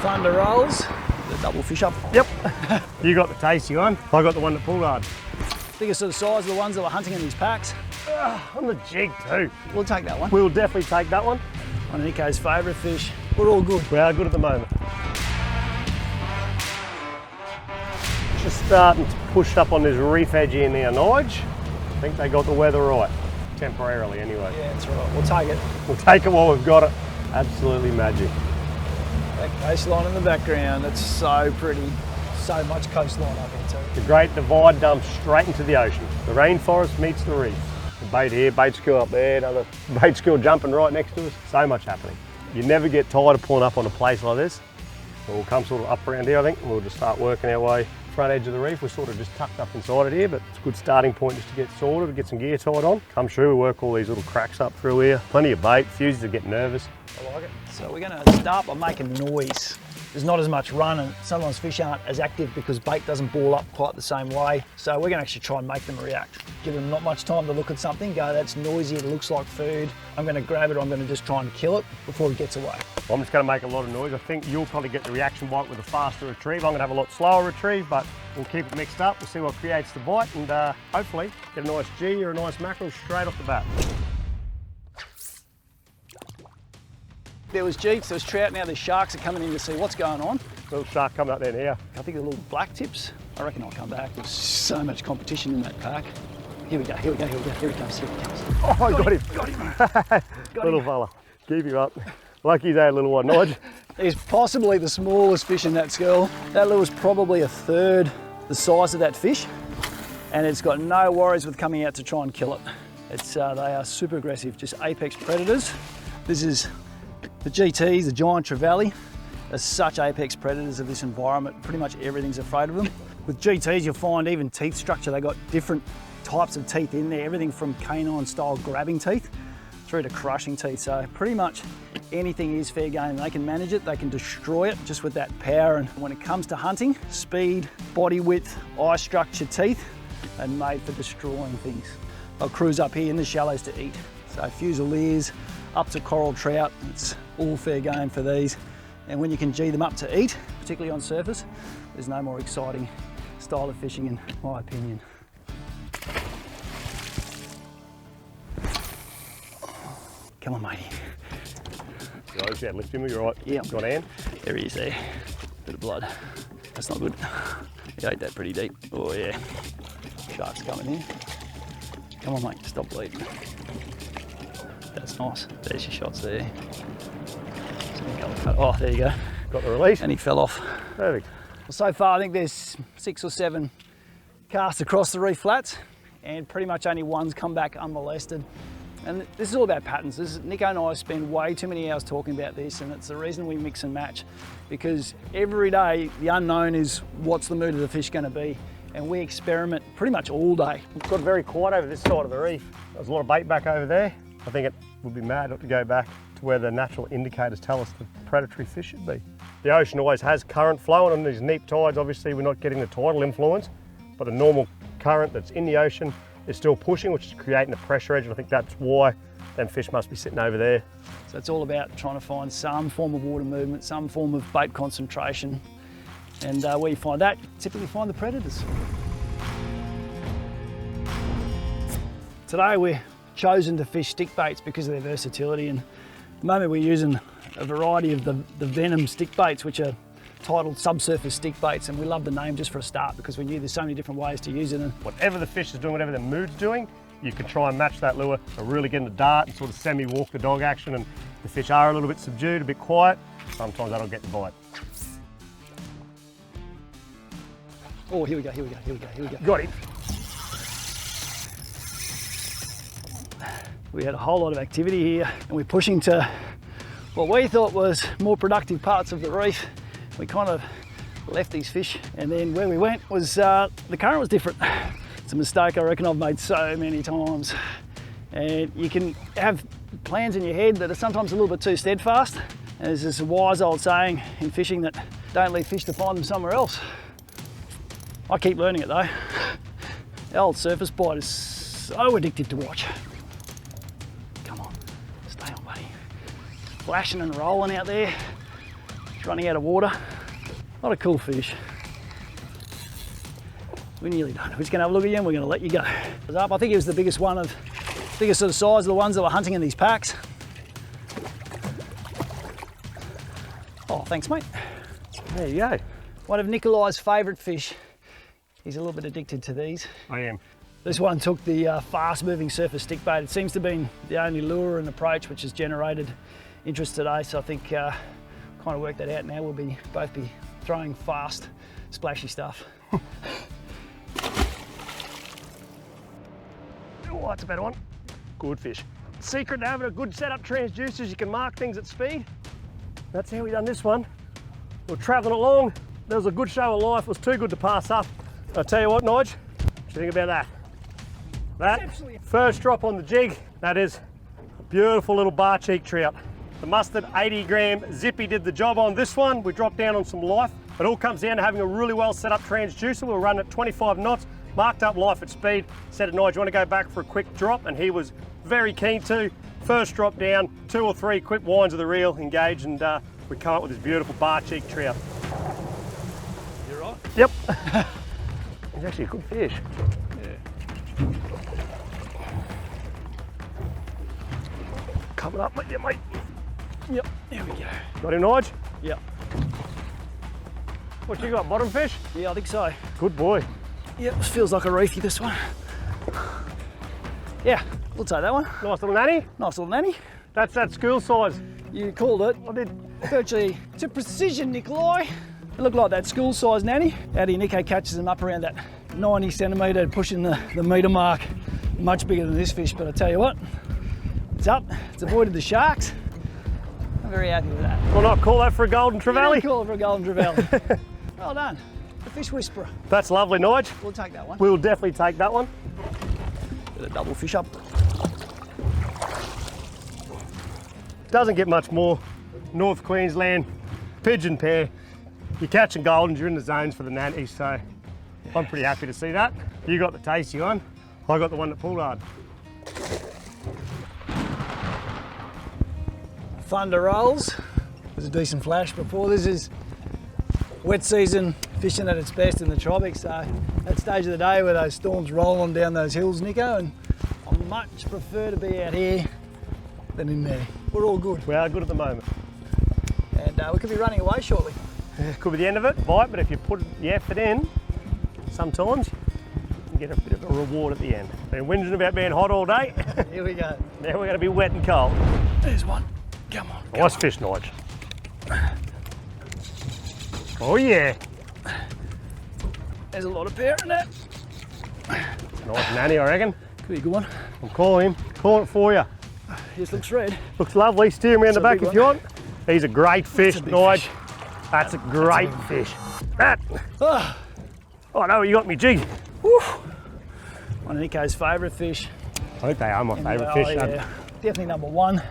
thunder rolls. The double fish up. Yep. You got the tasty one. I got the one that pulled hard. Biggest of the size of the ones that were hunting in these packs. On the jig too. We'll take that one. We'll definitely take that one. One of Nico's favourite fish. We're all good. We are good at the moment. Just starting to push up on this reef edge here near Nige. I think they got the weather right. Temporarily anyway. Yeah, that's right. We'll take it. We'll take it while we've got it. Absolutely magic. That coastline in the background, it's so pretty. So much coastline up here too. The Great Divide dumps straight into the ocean. The rainforest meets the reef. The bait here, bait school up there, another bait school jumping right next to us. So much happening. You never get tired of pulling up on a place like this. We'll come sort of up around here, I think, and we'll just start working our way. Front edge of the reef, we're sort of just tucked up inside it here, but it's a good starting point just to get sorted, get some gear tied on. Come through, we work all these little cracks up through here. Plenty of bait, fuses are getting nervous. I like it. So we're going to start by making noise. There's not as much run, and sometimes fish aren't as active because bait doesn't ball up quite the same way. So we're going to actually try and make them react. Give them not much time to look at something, go, that's noisy, it looks like food. I'm going to grab it, I'm going to just try and kill it before it gets away. I'm just going to make a lot of noise. I think you'll probably get the reaction bite with a faster retrieve. I'm going to have a lot slower retrieve, but we'll keep it mixed up. We'll see what creates the bite, and hopefully get a nice G or a nice mackerel straight off the bat. There was jeeks, there was trout, now there's sharks are coming in to see what's going on. Little shark coming up there now. I think the little black tips. I reckon I'll come back. There's so much competition in that pack. Here we go, here we go, here we go, here he comes, here he comes. Oh, I got him. Got him. Got Little fella, keep him up. Lucky he's had a little one, Nige. He's possibly the smallest fish in that school. That lure's probably a third the size of that fish, and it's got no worries with coming out to try and kill it. They are super aggressive, just apex predators. This is the GTs, the giant trevally, are such apex predators of this environment. Pretty much everything's afraid of them. With GTs, you'll find even teeth structure, they got different types of teeth in there, everything from canine style grabbing teeth through to crushing teeth. So pretty much anything is fair game. They can manage it, they can destroy it just with that power. And when it comes to hunting, speed, body width, eye structure, teeth, they're made for destroying things. They'll cruise up here in the shallows to eat. So fusiliers, up to coral trout, it's all fair game for these. And when you can G them up to eat, particularly on surface, there's no more exciting style of fishing in my opinion. Come on, matey. Yeah, lift him, you're right. Yeah. Got a hand? There he is there. Bit of blood. That's not good. He ate that pretty deep. Oh yeah. Shark's coming in. Come on, mate, stop bleeding. That's nice. There's your shots there. Oh, there you go. Got the release. And he fell off. Perfect. Well, so far I think there's 6 or 7 casts across the reef flats, and pretty much only one's come back unmolested. And this is all about patterns. Nico and I spend way too many hours talking about this, and it's the reason we mix and match, because every day the unknown is what's the mood of the fish going to be, and we experiment pretty much all day. It's got very quiet over this side of the reef. There's a lot of bait back over there. I think it would be mad not to go back to where the natural indicators tell us the predatory fish should be. The ocean always has current flowing on these neap tides. Obviously we're not getting the tidal influence, but the normal current that's in the ocean is still pushing, which is creating a pressure edge, and I think that's why them fish must be sitting over there. So it's all about trying to find some form of water movement, some form of bait concentration, and where you find that, you typically find the predators. Today we're chosen to fish stick baits because of their versatility, and at the moment we're using a variety of the venom stick baits, which are titled subsurface stick baits, and we love the name just for a start because we knew there's so many different ways to use it. And whatever the fish is doing, whatever the mood's doing, you can try and match that lure to really get in the dart and sort of semi-walk the dog action, and the fish are a little bit subdued, a bit quiet, sometimes that'll get the bite. Oh, here we go, here we go, here we go, here we go. Got him. We had a whole lot of activity here, and we're pushing to what we thought was more productive parts of the reef. We kind of left these fish, and then where we went was, the current was different. It's a mistake I reckon I've made so many times. And you can have plans in your head that are sometimes a little bit too steadfast. And there's this wise old saying in fishing that don't leave fish to find them somewhere else. I keep learning it though. The old surface bite is so addictive to watch. Come on, stay on, buddy. Flashing and rolling out there. running out of water. Not a cool fish. We're nearly done. We're just going to have a look at you and we're going to let you go. It was up. I think he was the biggest one of, biggest sort of size of the ones that were hunting in these packs. Oh, thanks, mate. There you go. One of Nikolai's favourite fish. He's a little bit addicted to these. I am. This one took the fast-moving surface stick bait. It seems to have been the only lure and approach which has generated interest today. So I think kind of worked that out now. We'll both be throwing fast, splashy stuff. Oh, that's a better one. Good fish. Secret to having a good setup transducers, you can mark things at speed. That's how we done this one. We're travelling along. There was a good show of life. It was too good to pass up. I'll tell you what, Nige, what do you think about that? That first drop on the jig, that is a beautiful little bar cheek trout. The mustard 80 gram zippy did the job on this one. We dropped down on some life. It all comes down to having a really well set up transducer. We'll run at 25 knots, marked up life at speed. Said to Nige, you want to go back for a quick drop? And he was very keen to. First drop down, 2 or 3 quick winds of the reel, engage, and we come up with this beautiful bar cheek trout. You're right? Yep. He's actually a good fish. Yeah. Coming up, mate. Yeah, mate. Yep, there we go. Got him, Nige? Yep. What you got, bottom fish? Yeah, I think so. Good boy. Yep, feels like a reefy, this one. Yeah, we'll take that one. Nice little nanny. Nice little nanny. That's that school size. You called it. I did. Virtually to precision, Nikolai. It looked like that school size nanny. Addy Nico catches them up around that 90 centimetre, pushing the metre mark. Much bigger than this fish, but I tell you what, it's up. It's avoided the sharks. I'm very happy with that. We'll not call that for a golden trevally. Call it for a golden trevally. Well done. The fish whisperer. That's lovely, Nige. We'll take that one. We'll definitely take that one. Get a double fish up. Doesn't get much more. North Queensland, pigeon pair. You're catching goldens, you're in the zones for the nannies, so I'm pretty happy to see that. You got the tasty one. I got the one that pulled hard. Thunder rolls. There's a decent flash before. This is wet season fishing at its best in the tropics. So that stage of the day where those storms rolling down those hills, Nico, and I much prefer to be out here than in there. We're all good. We are good at the moment. And we could be running away shortly. Yeah, could be the end of it, bite, but if you put the effort in, sometimes you get a bit of a reward at the end. Been whinging about being hot all day. Here we go. Now we're going to be wet and cold. There's one. Come on. Nice fish, Nige. Oh yeah. There's a lot of power in that. Nice nanny, I reckon. Could be a good one. I'm calling him. Calling it for you. This looks red. Looks lovely. Steer him around the back if you want. He's a great fish, Nige. Fish. That's a great fish. That. Oh, Oh no, you got me jig. whew. One of Nico's favourite fish. I think they are my favourite fish. Yeah. Definitely number one.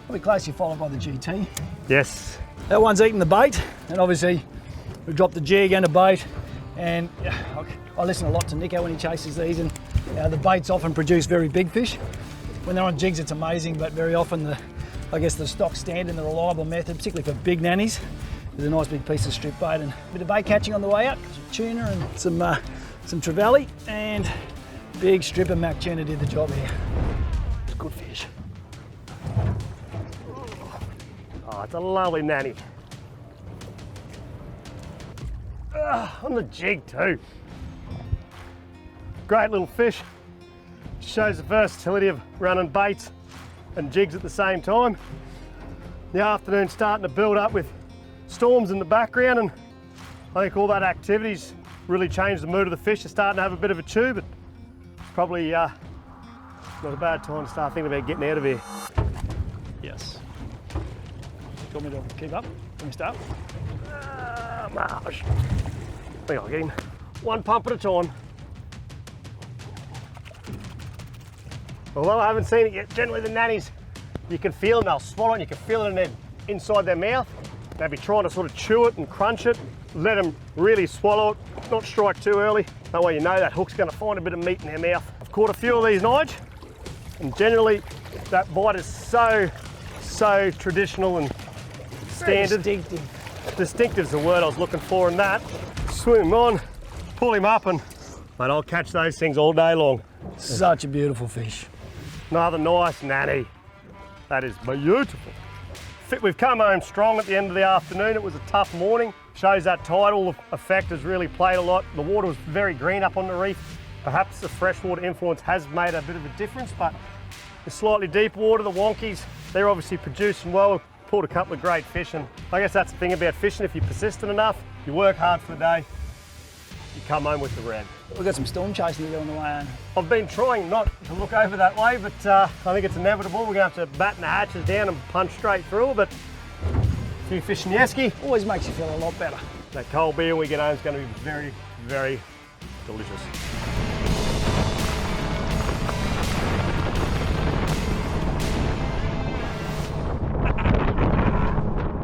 Probably closely followed by the GT. Yes. That one's eating the bait, and obviously we dropped the jig and a bait. And I listen a lot to Nico when he chases these, and the baits often produce very big fish. When they're on jigs, it's amazing, but very often I guess the stock standard and the reliable method, particularly for big nannies, is a nice big piece of strip bait and a bit of bait catching on the way out. Some tuna and some trevally, and big stripper Mac tuna did the job here. It's good fish. Oh, it's a lovely nanny. On the jig too. Great little fish. Shows the versatility of running baits and jigs at the same time. The afternoon's starting to build up with storms in the background, and I think all that activity's really changed the mood of the fish. They're starting to have a bit of a chew, but it's probably not a bad time to start thinking about getting out of here. Yes. Do you want me to keep up? Can we start? Marsh. I think I'll get him. One pump at a time. Although I haven't seen it yet, generally the nannies, you can feel them, they'll swallow it, you can feel it in inside their mouth. They'll be trying to sort of chew it and crunch it, let them really swallow it, not strike too early. That way you know that hook's going to find a bit of meat in their mouth. I've caught a few of these, Nige, and generally that bite is so traditional and standard. Very distinctive. Distinctive is the word I was looking for in that. Swim him on, pull him up, and mate, I'll catch those things all day long. Such a beautiful fish. Another nice nanny. That is beautiful. We've come home strong at the end of the afternoon. It was a tough morning. Shows that tidal effect has really played a lot. The water was very green up on the reef. Perhaps the freshwater influence has made a bit of a difference, but the slightly deeper water, the wonkies, they're obviously producing well. We've pulled a couple of great fish, and I guess that's the thing about fishing. If you're persistent enough, you work hard for the day, you come home with the red. We've got some storm chasing to do on the way home. I've been trying not to look over that way, but I think it's inevitable. We're going to have to batten the hatches down and punch straight through, but a few fish in the esky. Always makes you feel a lot better. That cold beer when we get home is going to be very, very delicious.